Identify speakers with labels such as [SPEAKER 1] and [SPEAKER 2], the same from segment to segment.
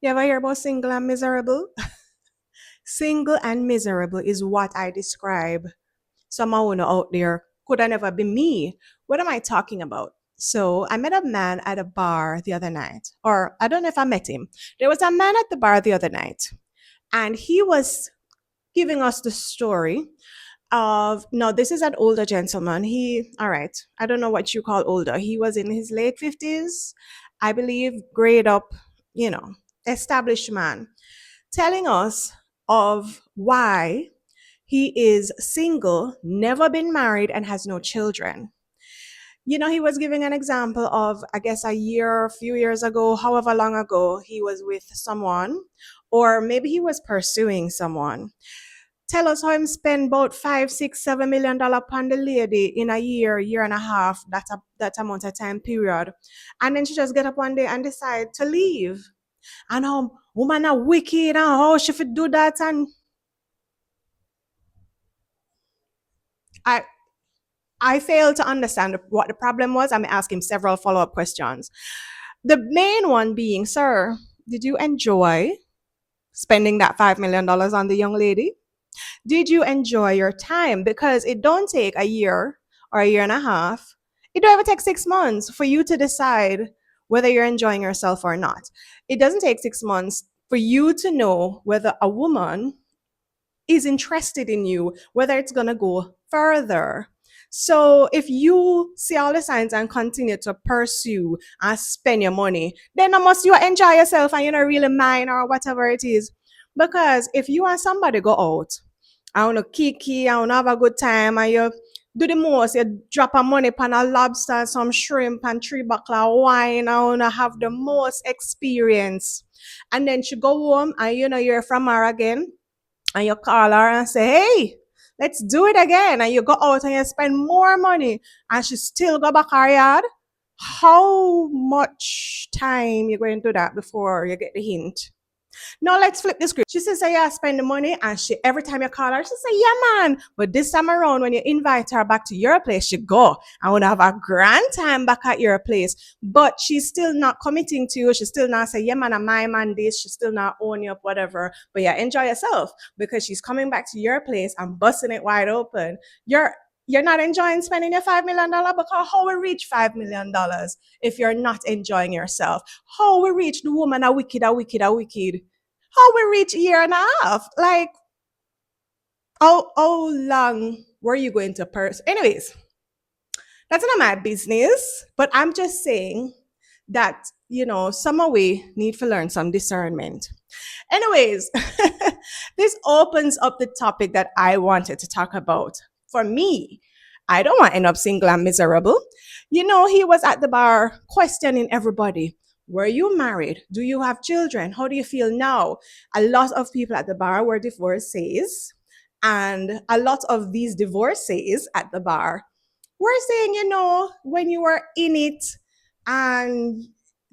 [SPEAKER 1] You ever hear about single and miserable? Single and miserable is what I describe. Someone out there could have never been me. What am I talking about? So I met a man at a bar the other night, or I don't know if I met him. There was a man at the bar the other night, and he was giving us the story of no, this is an older gentleman. All right, I don't know what you call older. He was in his late 50s, I believe, grade up, you know, established man, telling us of why he is single, never been married, and has no children. He was giving an example of, I guess, a few years ago, however long ago, he was with someone, or maybe he was pursuing someone. Tell us how him spend about 5, 6, 7 million dollar upon the lady in a year and a half, that amount of time period. And then she just get up one day and decide to leave. And woman are wicked and how she fit do that. And I I failed to understand what the problem was. I'm asking several follow-up questions. The main one being, sir, did you enjoy spending that $5 million on the young lady? Did you enjoy your time? Because it don't take a year or a year and a half. It don't even take 6 months for you to decide whether you're enjoying yourself or not. It doesn't take 6 months for you to know whether a woman is interested in you, whether it's going to go further. So if you see all the signs and continue to pursue and spend your money, then must you enjoy yourself and you know really mind or whatever it is. Because if you and somebody go out, I want to kiki, I want to have a good time, and you do the most, you drop a money on a lobster, some shrimp, and 3 bottle of wine, I want to have the most experience. And then she go home and you know you're from her again and you call her and say, hey, let's do it again. And you go out and you spend more money and she still go back her yard. How much time you going to do that before you get the hint? Now let's flip the script. She says, yeah, spend the money. And she every time you call her, she say, yeah, man. But this time around, when you invite her back to your place, she go. I want to have a grand time back at your place. But she's still not committing to you. She's still not say, yeah, man, I'm my man this. She's still not owning up, whatever. But yeah, enjoy yourself because she's coming back to your place and busting it wide open. You're not enjoying spending your $5 million because how we reach $5 million if you're not enjoying yourself? How we reach the woman a wicked, a wicked, a wicked? How we reach a year and a half? Like, how long were you going to pursue? Anyways, that's not my business, but I'm just saying that, some of we need to learn some discernment. Anyways, this opens up the topic that I wanted to talk about. For me, I don't want to end up single and miserable. He was at the bar questioning everybody. Were you married? Do you have children? How do you feel now? A lot of people at the bar were divorcees. And a lot of these divorcees at the bar were saying, when you were in it and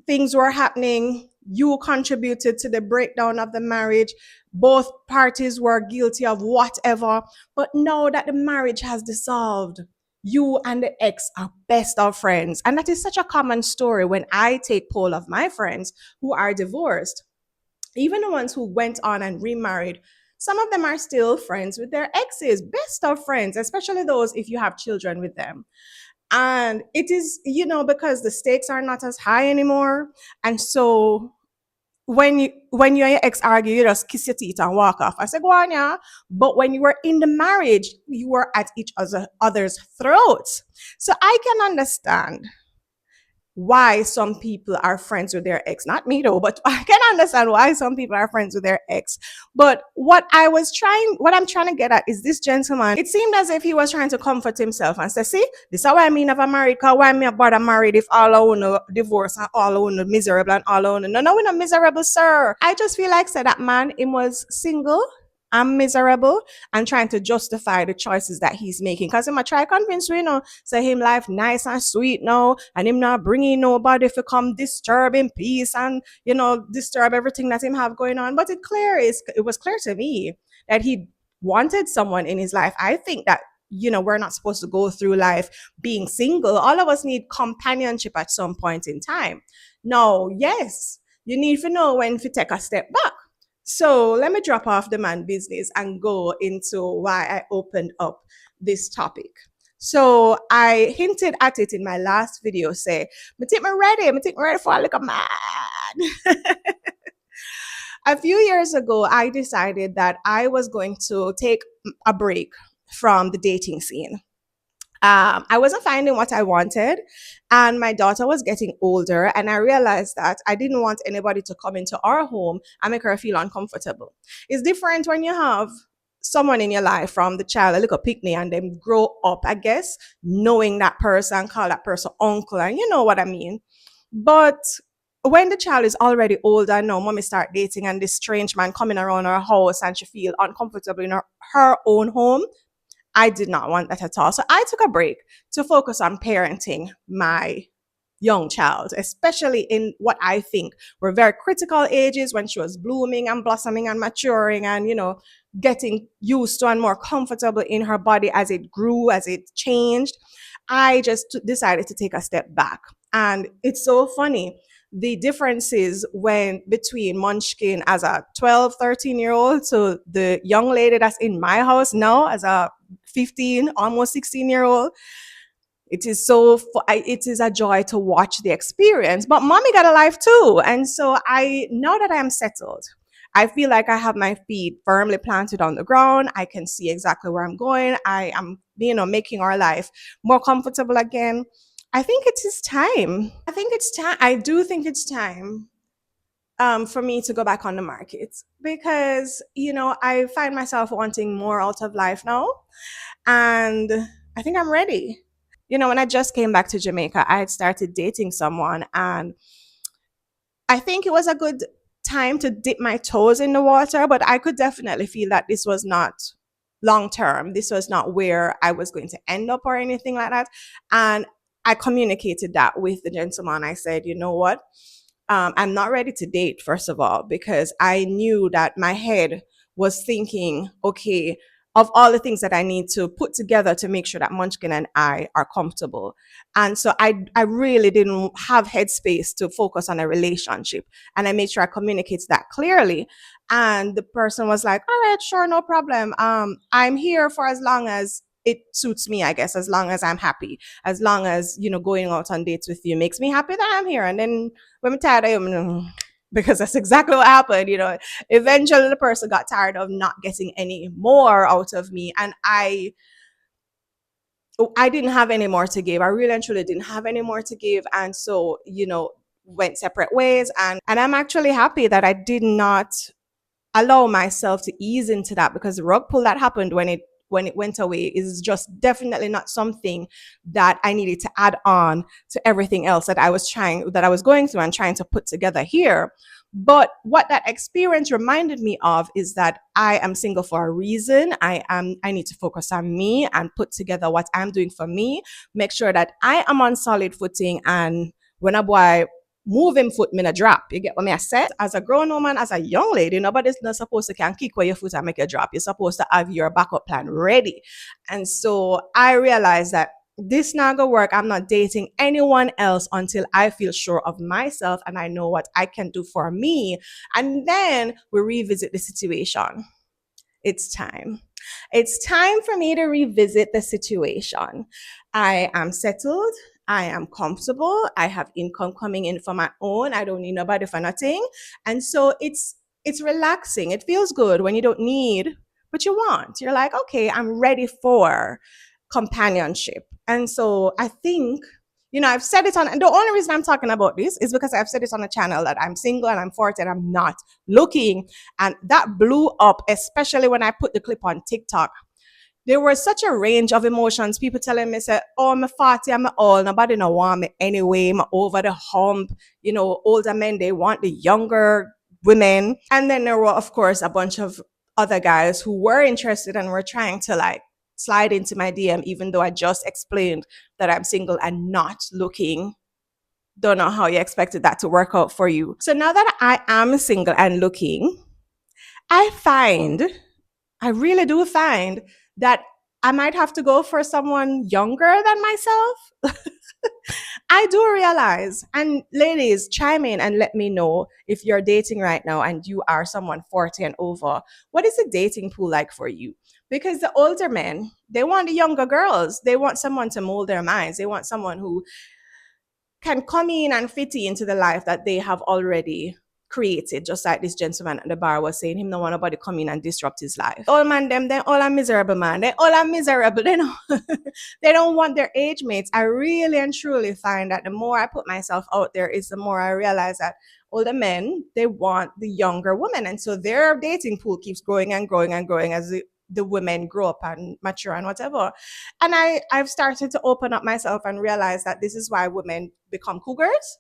[SPEAKER 1] things were happening, you contributed to the breakdown of the marriage. Both parties were guilty of whatever. But now that the marriage has dissolved, you and the ex are best of friends. And that is such a common story when I take poll of my friends who are divorced. Even the ones who went on and remarried, some of them are still friends with their exes, best of friends, especially those if you have children with them. And it is, because the stakes are not as high anymore. And so when you and your ex argue, you just kiss your teeth and walk off. I said, go on, yeah. But when you were in the marriage, you were at each other's throats. So I can understand why some people are friends with their ex. Not me though, but I can understand why some people are friends with their ex. But what I'm trying to get at is this gentleman, it seemed as if he was trying to comfort himself and say, see, this is why I mean never married, because why me about married if all I want divorce and all I want miserable and all I want no, we're not miserable, sir. I just feel like said that man, he was single. I'm miserable and trying to justify the choices that he's making. Because him I try convince say him life nice and sweet now, and him not bringing nobody to come disturb him peace and disturb everything that him have going on. But it was clear to me that he wanted someone in his life. I think that we're not supposed to go through life being single. All of us need companionship at some point in time. No, yes, you need to know when to take a step back. So let me drop off the man business and go into why I opened up this topic. So I hinted at it in my last video, say, me take me ready for a little man. A few years ago, I decided that I was going to take a break from the dating scene. I wasn't finding what I wanted, and my daughter was getting older, and I realized that I didn't want anybody to come into our home and make her feel uncomfortable. It's different when you have someone in your life from the child, a little picnic, and then grow up, I guess, knowing that person, call that person uncle, and you know what I mean. But when the child is already older, now mommy start dating and this strange man coming around her house and she feel uncomfortable in her own home, I did not want that at all. So I took a break to focus on parenting my young child, especially in what I think were very critical ages when she was blooming and blossoming and maturing and, getting used to and more comfortable in her body as it grew, as it changed. I just decided to take a step back. And it's so funny the differences when between Munchkin as a 12, 13-year old to the young lady that's in my house now as a 15, almost 16-year-old. It is a joy to watch the experience. But mommy got a life too. And so now that I am settled, I feel like I have my feet firmly planted on the ground. I can see exactly where I'm going. I am, making our life more comfortable again. I think it is time. I do think it's time for me to go back on the market because, I find myself wanting more out of life now. And I think I'm ready. When I just came back to Jamaica, I had started dating someone, and I think it was a good time to dip my toes in the water, but I could definitely feel that this was not long term. This was not where I was going to end up or anything like that. And I communicated that with the gentleman. I said, you know what? I'm not ready to date, first of all, because I knew that my head was thinking, okay, of all the things that I need to put together to make sure that Munchkin and I are comfortable. And so I really didn't have headspace to focus on a relationship. And I made sure I communicated that clearly. And the person was like, all right, sure, no problem. I'm here for as long as it suits me, I guess, as long as I'm happy, as long as, going out on dates with you makes me happy, that I'm here. And then when I'm tired, because that's exactly what happened. Eventually the person got tired of not getting any more out of me, and I didn't have any more to give. I really and truly didn't have any more to give, and so went separate ways. And I'm actually happy that I did not allow myself to ease into that, because the rug pull that happened when it went away is just definitely not something that I needed to add on to everything else that I was going through and trying to put together here. But what that experience reminded me of is that I am single for a reason. I need to focus on me and put together what I'm doing for me, make sure that I am on solid footing, and when a boy move him foot, me a drop. You get what me I said? As a grown woman, as a young lady, nobody's not supposed to can kick where your foot and make a drop. You're supposed to have your backup plan ready. And so I realized that this not gonna work. I'm not dating anyone else until I feel sure of myself and I know what I can do for me. And then we revisit the situation. It's time. It's time for me to revisit the situation. I am settled. I am comfortable. I have income coming in for my own. I don't need nobody for nothing. And so it's relaxing. It feels good when you don't need what you want. You're like, okay, I'm ready for companionship. And so I think, I've said it on, and the only reason I'm talking about this is because I've said it on the channel that I'm single and I'm 40 and I'm not looking. And that blew up, especially when I put the clip on TikTok. There was such a range of emotions. People telling me, say, oh, I'm 40, I'm old. Nobody no want me anyway. I'm over the hump. Older men, they want the younger women. And then there were, of course, a bunch of other guys who were interested and were trying to slide into my DM, even though I just explained that I'm single and not looking. Don't know how you expected that to work out for you. So now that I am single and looking, I really do find that I might have to go for someone younger than myself. I do realize, and ladies, chime in and let me know if you're dating right now and you are someone 40 and over. What is the dating pool like for you? Because the older men, they want the younger girls. They want someone to mold their minds. They want someone who can come in and fit into the life that they have already created, just like this gentleman at the bar was saying, him no want nobody come in and disrupt his life. All man, them, they all are miserable, man. They all are miserable. They don't, they don't want their age mates. I really and truly find that the more I put myself out there, is the more I realize that older men, they want the younger women. And so their dating pool keeps growing and growing and growing as the women grow up and mature and whatever. And I've started to open up myself and realize that this is why women become cougars.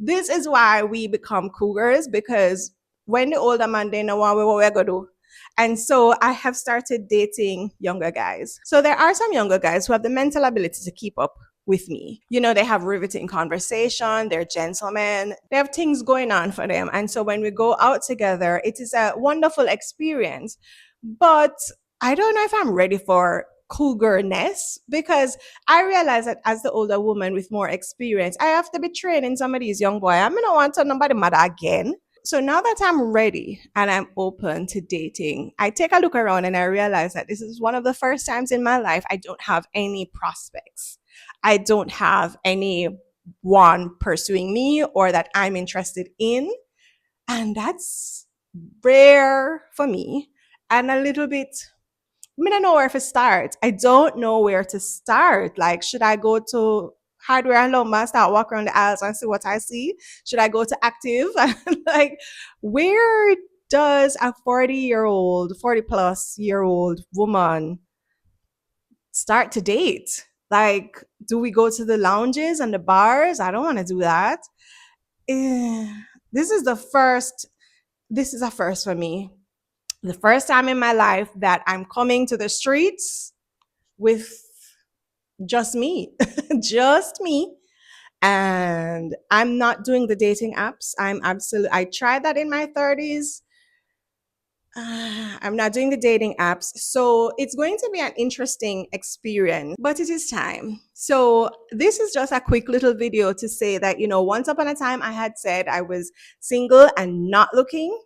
[SPEAKER 1] This is why we become cougars, because when the older man, they know what we're gonna do. And so I have started dating younger guys. So there are some younger guys who have the mental ability to keep up with me. You know, they have riveting conversation, they're gentlemen, they have things going on for them. And so when we go out together, it is a wonderful experience. But I don't know if I'm ready for cougarness, because I realize that as the older woman with more experience, I have to be training some of these young boys. I mean, I don't want to nobody mother again. So now that I'm ready and I'm open to dating, I take a look around and I realize that this is one of the first times in my life I don't have any prospects. I don't have anyone pursuing me or that I'm interested in. And that's rare for me and a little bit, I don't know where to start. I don't know where to start. Like, should I go to Hardware and Lumber, start walking around the aisles and see what I see? Should I go to Active? Like, where does a 40-year-old, 40 plus year old woman start to date? Like, do we go to the lounges and the bars? I don't want to do that. This is the first, this is a first for me. The first time in my life that I'm coming to the streets with just me, just me. And I'm not doing the dating apps. I tried that in my 30s. I'm not doing the dating apps. So it's going to be an interesting experience, but it is time. So this is just a quick little video to say that, once upon a time I had said I was single and not looking.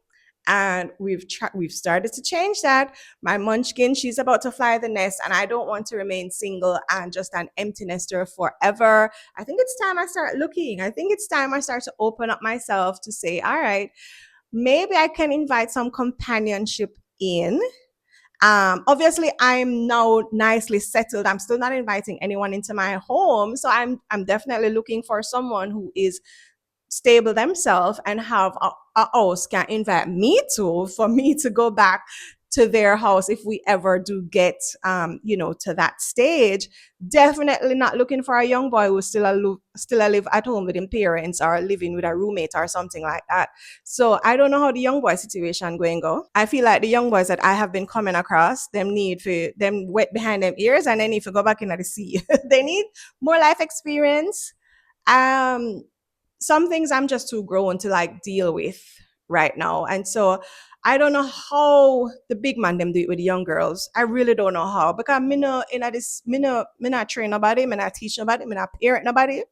[SPEAKER 1] And we've started to change that. My munchkin, she's about to fly the nest, and I don't want to remain single and just an empty nester forever. I think it's time I start looking. I think it's time I start to open up myself to say, all right, maybe I can invite some companionship in. Obviously, I'm now nicely settled. I'm still not inviting anyone into my home, so I'm definitely looking for someone who is stable themselves and have a house can invite me to, for me to go back to their house if we ever do get to that stage. Definitely not looking for a young boy who's still live at home with his parents or living with a roommate or something like that. So I don't know how the young boy situation going go. I feel like the young boys that I have been coming across, them need for them wet behind them ears and they need to go back into the sea. They need more life experience. Some things I'm just too grown to like deal with right now. And so I don't know how the big man them do it with the young girls. I really don't know how, because me no in this me not train nobody, me not teach nobody, me not parent nobody.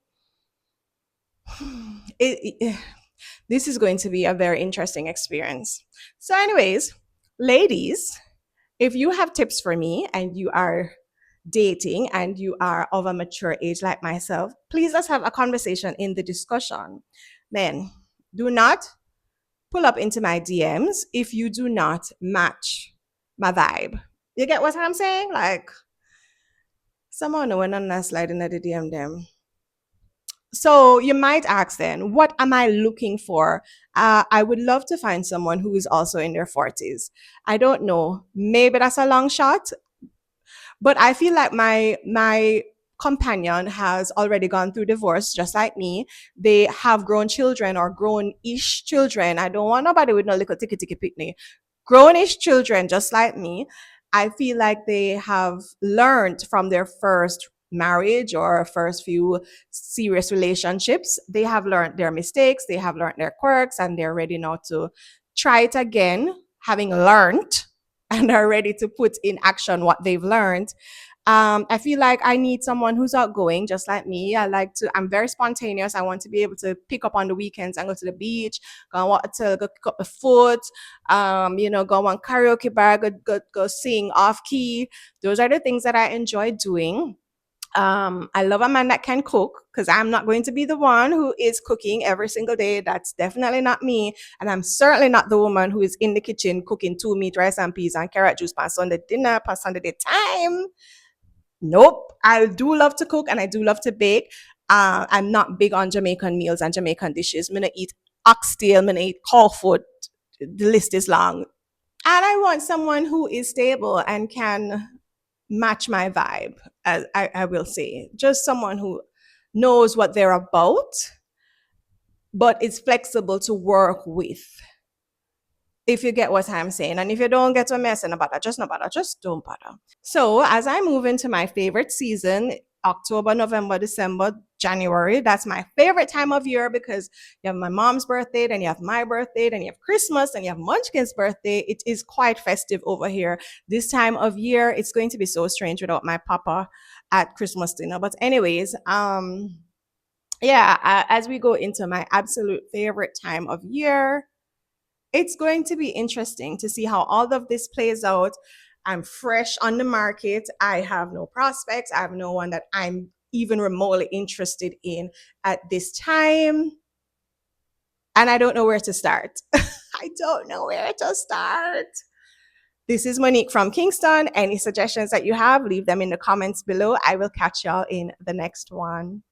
[SPEAKER 1] This is going to be a very interesting experience. So, anyways, ladies, if you have tips for me and you are dating and you are of a mature age like myself, please let's have a conversation in the discussion. Men, do not pull up into my DMs if you do not match my vibe. You get what I'm saying? Like, someone know when I'm not sliding at the DM them. So you might ask then, what am I looking for? I would love to find someone who is also in their 40s. I don't know. Maybe that's a long shot. But I feel like my companion has already gone through divorce, just like me. They have grown children or grown-ish children. I don't want nobody with no little ticky ticky picnic. Grown-ish children, just like me. I feel like they have learned from their first marriage or first few serious relationships. They have learned their mistakes, they have learned their quirks, and they're ready now to try it again, having learned, and are ready to put in action what they've learned. I feel like I need someone who's outgoing, just like me. I'm very spontaneous. I want to be able to pick up on the weekends and go to the beach, go pick up the foot, go on karaoke bar, go sing off key. Those are the things that I enjoy doing. I love a man that can cook because I'm not going to be the one who is cooking every single day. That's definitely not me. And I'm certainly not the woman who is in the kitchen cooking two meat, rice, and peas and carrot juice past Sunday dinner, past Sunday time. Nope. I do love to cook and I do love to bake. I'm not big on Jamaican meals and Jamaican dishes. I'm gonna eat oxtail, I'm gonna eat cow foot. The list is long. And I want someone who is stable and can match my vibe, as I will say. Just someone who knows what they're about, but is flexible to work with. If you get what I'm saying. And if you don't get what I'm saying about that, just no bother. Just don't bother. So as I move into my favorite season, October, November, December, January, that's my favorite time of year because you have my mom's birthday, then you have my birthday, then you have Christmas, and you have Munchkin's birthday. It is quite festive over here. This time of year, it's going to be so strange without my papa at Christmas dinner. But anyways, as we go into my absolute favorite time of year, it's going to be interesting to see how all of this plays out. I'm fresh on the market. I have no prospects. I have no one that I'm even remotely interested in at this time. And I don't know where to start. I don't know where to start. This is Monique from Kingston. Any suggestions that you have, leave them in the comments below. I will catch y'all in the next one.